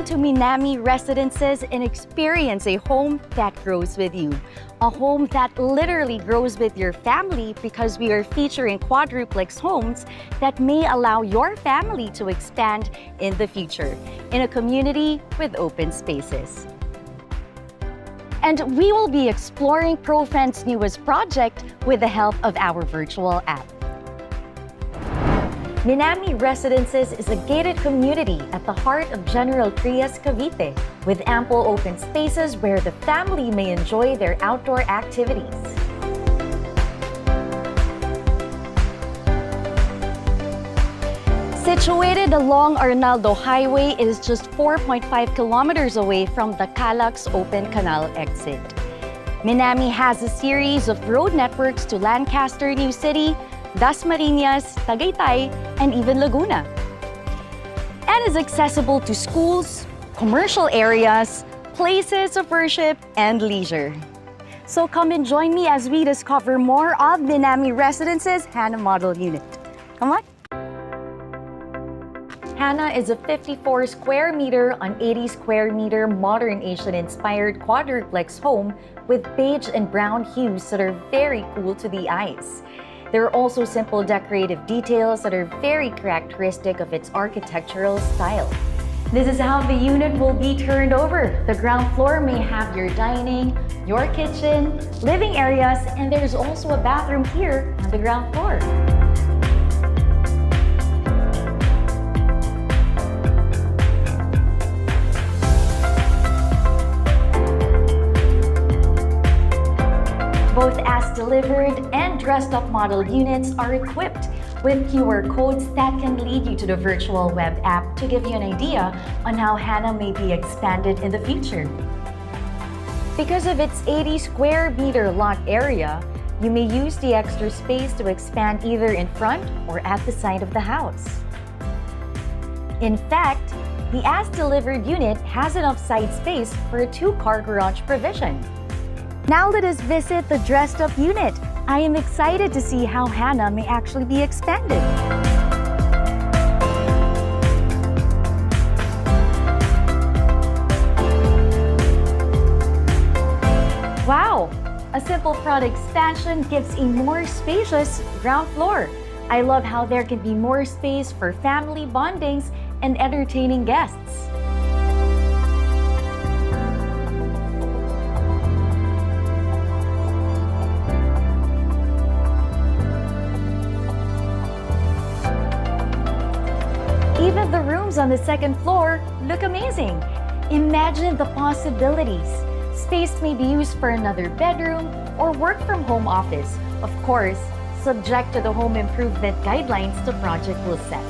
to Minami Residences and experience a home that grows with you. A home that literally grows with your family because we are featuring quadruplex homes that may allow your family to expand in the future in a community with open spaces. And we will be exploring ProFen's newest project with the help of our virtual app. Minami Residences is a gated community at the heart of General Trias, Cavite, with ample open spaces where the family may enjoy their outdoor activities. Situated along Arnaldo Highway, it is just 4.5 kilometers away from the Calax Open Canal exit. Minami has a series of road networks to Lancaster, New City, Dasmariñas, Tagaytay, and even Laguna. And is accessible to schools, commercial areas, places of worship, and leisure. So come and join me as we discover more of Minami Residences' Hanna model unit. Come on. Hanna is a 54 square meter on 80 square meter modern Asian-inspired quadruplex home with beige and brown hues that are very cool to the eyes. There are also simple decorative details that are very characteristic of its architectural style. This is how the unit will be turned over. The ground floor may have your dining, your kitchen, living areas, and there's also a bathroom here on the ground floor. Both as-delivered and dressed-up model units are equipped with QR codes that can lead you to the virtual web app to give you an idea on how Hanna may be expanded in the future. Because of its 80 square meter lot area, you may use the extra space to expand either in front or at the side of the house. In fact, the as-delivered unit has enough side space for a 2-car garage provision. Now let us visit the dressed-up unit. I am excited to see how Hanna may actually be expanded. Wow! A simple front expansion gives a more spacious ground floor. I love how there can be more space for family bondings and entertaining guests. Even the rooms on the second floor look amazing. Imagine the possibilities. Space may be used for another bedroom or work from home office, of course, subject to the home improvement guidelines the project will set.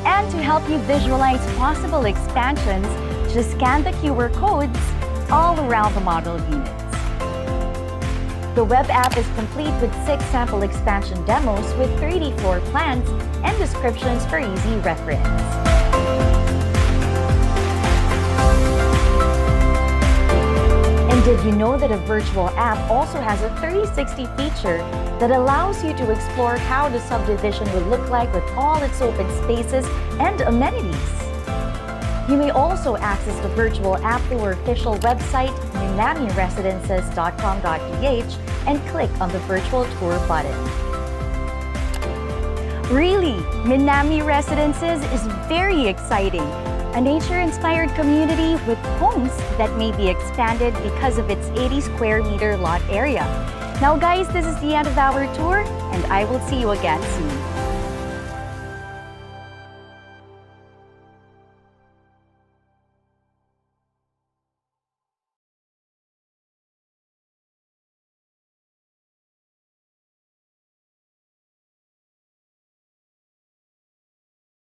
And to help you visualize possible expansions, just scan the QR codes all around the model units. The web app is complete with 6 sample expansion demos with 3D floor plans and descriptions for easy reference. And did you know that a virtual app also has a 360 feature that allows you to explore how the subdivision would look like with all its open spaces and amenities? You may also access the virtual app through our official website, minamiresidences.com.ph, and click on the virtual tour button. Really, Minami Residences is very exciting. A nature-inspired community with homes that may be expanded because of its 80 square meter lot area. Now guys, this is the end of our tour, and I will see you again soon.